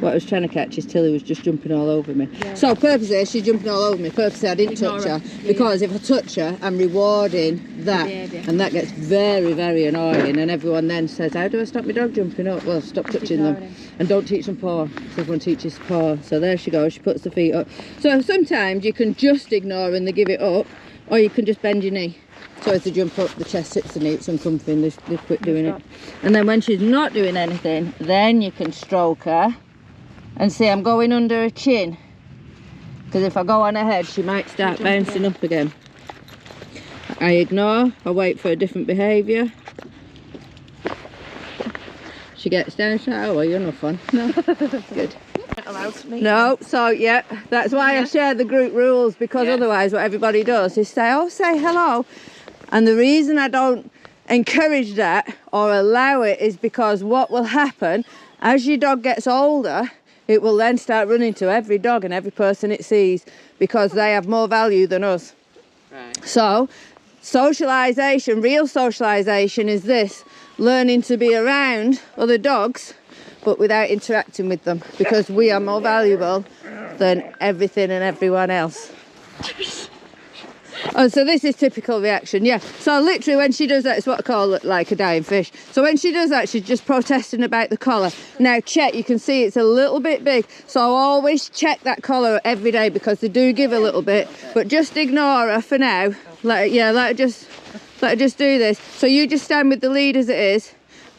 What I was trying to catch is Tilly was just jumping all over me. Yeah. So purposely she's jumping all over me. Purposely I didn't touch her because if I touch her, I'm rewarding that, and that gets very, very annoying. And everyone then says, "How do I stop my dog jumping up?" Well, stop touching them, and don't teach them paw. So everyone teaches paw. So there she goes. She puts the feet up. So sometimes you can just ignore and they give it up, or you can just bend your knee. So as they jump up, the chest sits and eats and comfy, they quit doing it. And then when she's not doing anything, then you can stroke her. And see, I'm going under her chin, because if I go on her head, she might start bouncing up again. I ignore, I wait for a different behaviour. She gets down, she's like, "Oh, well, you're no fun." No, good. No, so yeah, that's why I share the group rules, because otherwise what everybody does is say, "Oh, say hello." And the reason I don't encourage that or allow it is because what will happen, as your dog gets older, it will then start running to every dog and every person it sees, because they have more value than us. Right. So, socialisation, real socialisation is this, learning to be around other dogs, but without interacting with them, because we are more valuable than everything and everyone else. Oh, so this is typical reaction, yeah. So literally when she does that, it's what I call like a dying fish. So when she does that, she's just protesting about the collar. Now check, you can see it's a little bit big. So always check that collar every day, because they do give a little bit. But just ignore her for now. Let her just do this. So you just stand with the lead as it is.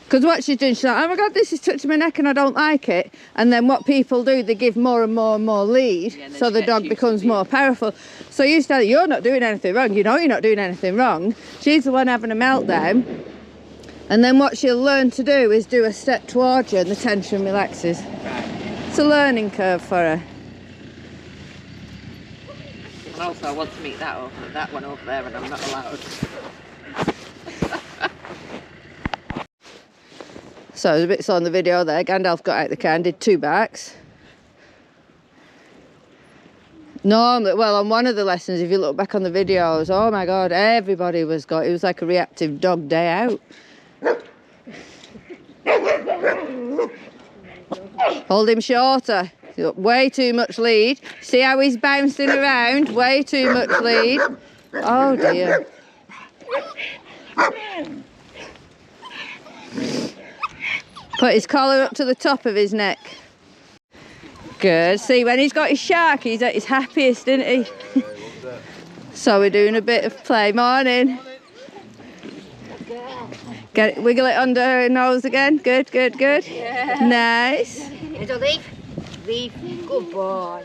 Because what she's doing, she's like, "Oh my God, this is touching my neck and I don't like it." And then what people do, they give more and more and more lead, so the dog becomes more powerful. So you start, "You're not doing anything wrong. You know you're not doing anything wrong." She's the one having a meltdown. And then what she'll learn to do is do a step towards you and the tension relaxes. It's a learning curve for her. Also, I want to meet that one over there, and I'm not allowed. So there's a bit saw in the video there. Gandalph got out the car and did 2 barks. Normally, well, on one of the lessons, if you look back on the videos, oh my God, everybody was got. It was like a reactive dog day out. Hold him shorter. He's got way too much lead. See how he's bouncing around? Way too much lead. Oh dear. Put his collar up to the top of his neck. Good. See, when he's got his shark, he's at his happiest, isn't he? So we're doing a bit of play. Morning. Get it, wiggle it under her nose again. Good, good, good. Yeah. Nice. Leave. Good boy.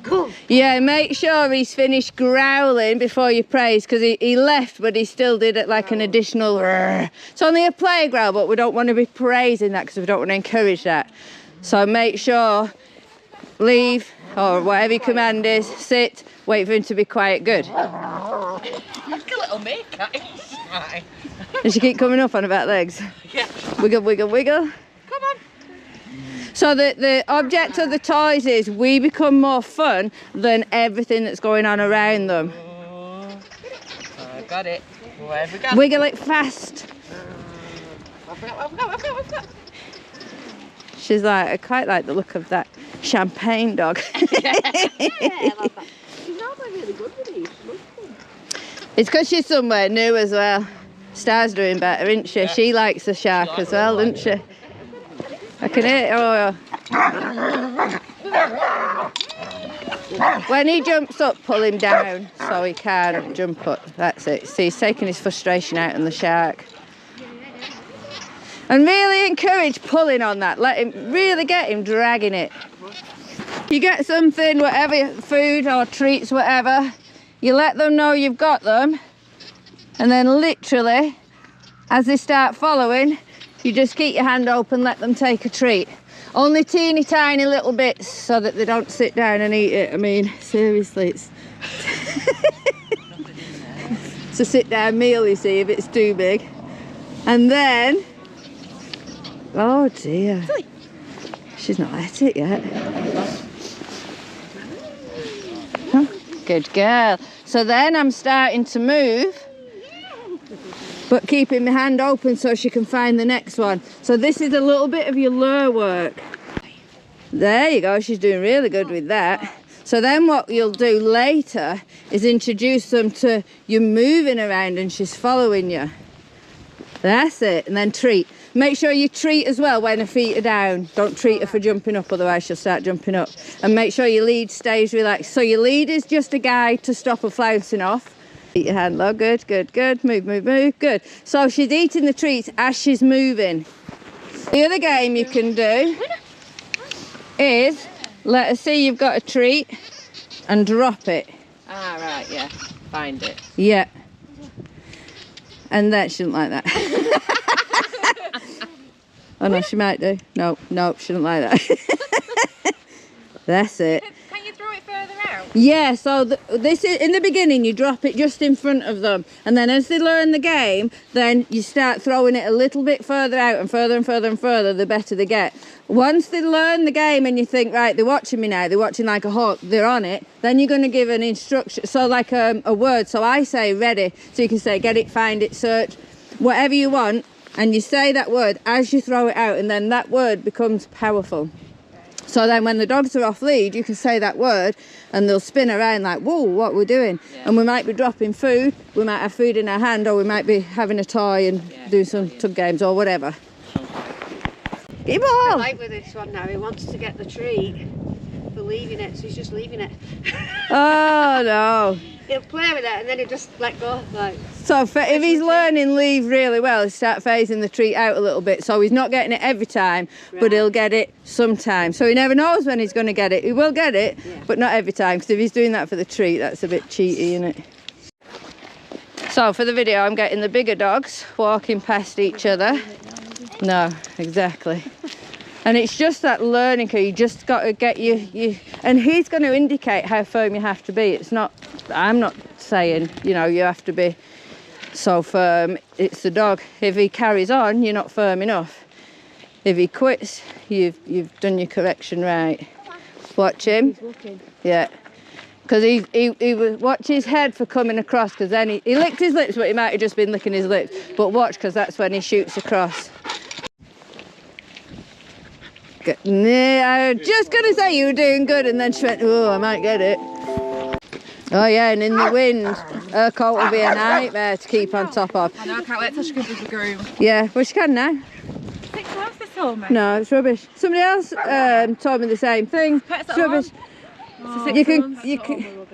Good. Yeah, make sure he's finished growling before you praise, because he left, but he still did it like an additional. It's only a play growl, but we don't want to be praising that, because we don't want to encourage that. So make sure, leave, or whatever your command is, sit, wait for him to be quiet. Good. Like a little meerkat. Does she keep coming up on her back legs? Yeah. Wiggle, wiggle, wiggle. Come on. So the object of the toys is we become more fun than everything that's going on around them. I got it. Where have we got? Wiggle it fast. I've got. She's like, I quite like the look of that champagne dog. Yeah, I love that. She's normally really good with these. It's because she's somewhere new as well. Star's doing better, isn't she? Yeah. She likes the shark as well, doesn't she? I can hear it. Oh. When he jumps up, pull him down so he can't jump up. That's it. See, he's taking his frustration out on the shark. And really encourage pulling on that. Let him, really get him dragging it. You get something, whatever, food or treats, whatever, you let them know you've got them. And then literally, as they start following, you just keep your hand open, let them take a treat. Only teeny tiny little bits so that they don't sit down and eat it. I mean, seriously, it's it's a sit down meal, you see, if it's too big. And then, oh dear, she's not at it yet. Huh? Good girl. So then I'm starting to move, but keeping my hand open so she can find the next one. So this is a little bit of your lure work. There you go, she's doing really good with that. So then what you'll do later is introduce them to you moving around and she's following you. That's it, and then treat. Make sure you treat as well when her feet are down. Don't treat her for jumping up, otherwise she'll start jumping up. And make sure your lead stays relaxed. So your lead is just a guide to stop her flouncing off. Eat your hand low, good, good, good. Move, move, move, good. So she's eating the treats as she's moving. The other game you can do is let her see you've got a treat and drop it. Ah, right, yeah. Find it. Yeah. And then she didn't like that. Oh no, she might do. No, no, she didn't like that. That's it. Can you throw it further out? Yeah, so this is in the beginning you drop it just in front of them, and then as they learn the game, then you start throwing it a little bit further out, and further and further and further, the better they get. Once they learn the game and you think, right, they're watching me now, they're watching like a hawk, they're on it, then you're going to give an instruction, so like a word. So I say ready, so you can say get it, find it, search, whatever you want, and you say that word as you throw it out, and then that word becomes powerful. So then when the dogs are off lead, you can say that word and they'll spin around like, whoa, what we're doing. Yeah. And we might be dropping food, we might have food in our hand, or we might be having a toy and doing some tug games or whatever. Get your I ball! like with this one now, he wants to get the treat for leaving it, so he's just leaving it. Oh no. He'll play with it and then he'll just let go. Like. So if he's learning leave really well, he'll start phasing the treat out a little bit. So he's not getting it every time, but he'll get it sometime. So he never knows when he's going to get it. He will get it, but not every time, because if he's doing that for the treat, that's a bit cheaty, isn't it? So for the video, I'm getting the bigger dogs walking past each other. No, exactly. And it's just that learning curve. You just got to get you and he's going to indicate how firm you have to be. It's not, I'm not saying, you know, you have to be so firm. It's the dog. If he carries on, you're not firm enough. If he quits, you've done your correction right. Watch him. Yeah. Because he would watch his head for coming across, because then he licked his lips, but he might have just been licking his lips. But watch, because that's when he shoots across. I was just going to say you were doing good, and then she went, oh, I might get it. Oh yeah, and in the wind, her coat will be a nightmare to keep on top of. I know, I can't wait till she comes with the groom. Yeah, well she can now. 6 months they told me. No, it's rubbish. Somebody else told me the same thing. It's rubbish. Oh, you can.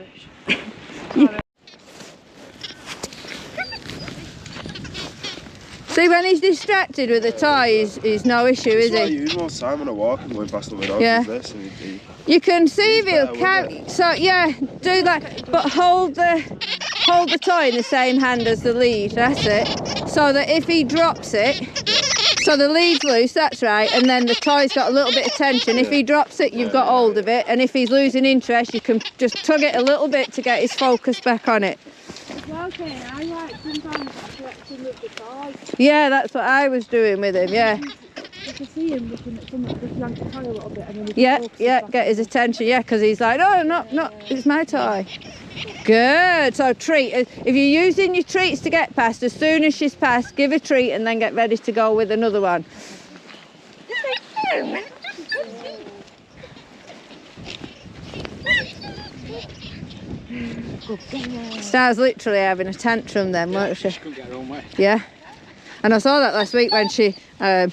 See, when he's distracted with the toy, he's no issue, is he? You most time when I walk and going past the window, this and you can see if he'll carry. So yeah, do that, but hold the toy in the same hand as the lead. That's it. So that if he drops it, so the lead's loose. That's right, and then the toy's got a little bit of tension. If he drops it, you've got hold of it, and if he's losing interest, you can just tug it a little bit to get his focus back on it. Okay, I like sometimes collecting with the toy. Yeah, that's what I was doing with him, yeah. You can see him looking at something, just yank the toy a little bit, and then he can get his attention, yeah, because he's like, no, no, it's my toy. Good, so treat. If you're using your treats to get past, as soon as she's passed, give a treat and then get ready to go with another one. Star's literally having a tantrum then, weren't she? She couldn't get her own way. Yeah. And I saw that last week when she tried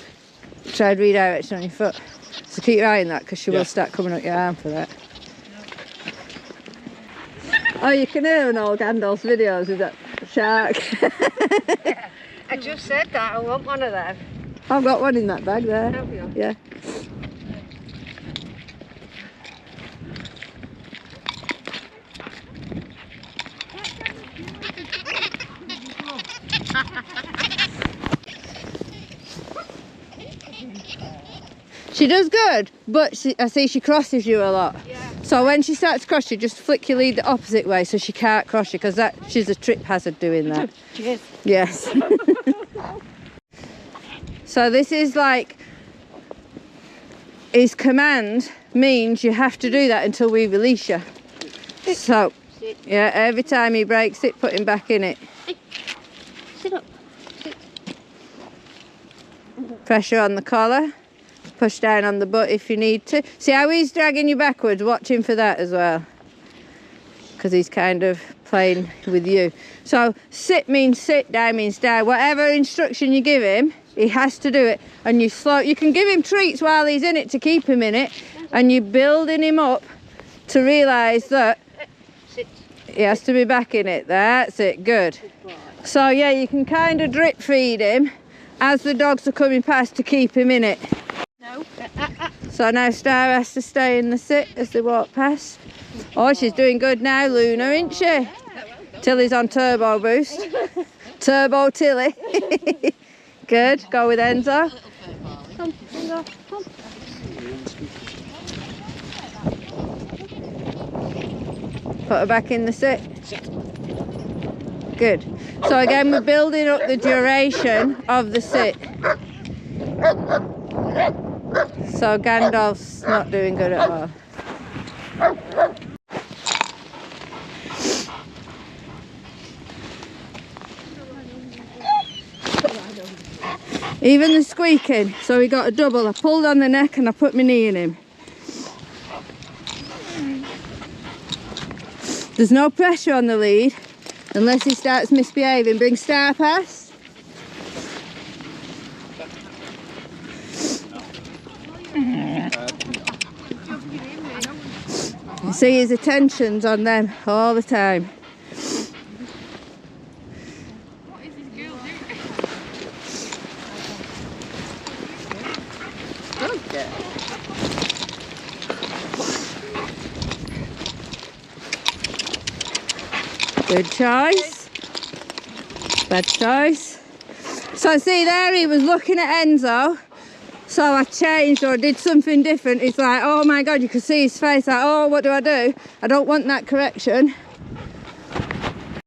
redirection on your foot. So keep your eye on that, because she will start coming up your arm for that. Oh, you can hear in all Gandalph's videos with that shark. I just said that, I want one of them. I've got one in that bag there. Have you? Yeah. She does good, but I see she crosses you a lot. Yeah. So when she starts to cross you, just flick your lead the opposite way so she can't cross you, because she's a trip hazard doing that. She is. Yes. So this is like, his command means you have to do that until we release you. So, yeah, every time he breaks it, put him back in it. Sit up. Pressure on the collar. Push down on the butt if you need to. See how he's dragging you backwards? Watch him for that as well. Because he's kind of playing with you. So sit means sit, down means down. Whatever instruction you give him, he has to do it. And you can give him treats while he's in it to keep him in it. And you're building him up to realise that he has to be back in it. That's it, good. So yeah, you can kind of drip feed him as the dogs are coming past to keep him in it. No. So now Star has to stay in the sit as they walk past. Oh, she's doing good now, Luna, isn't she? Tilly's on turbo boost. Turbo Tilly. Good, go with Enzo. Come, Enzo, come. Put her back in the sit. Good. So again, we're building up the duration of the sit. So Gandalf's not doing good at all. Even the squeaking, so he got a double. I pulled on the neck and I put my knee in him. There's no pressure on the lead unless he starts misbehaving. Bring Star past. You see his attention's on them all the time. Good choice. Bad choice. So see there, he was looking at Enzo. So I changed or did something different. He's like, oh my God, you could see his face like, oh, what do? I don't want that correction.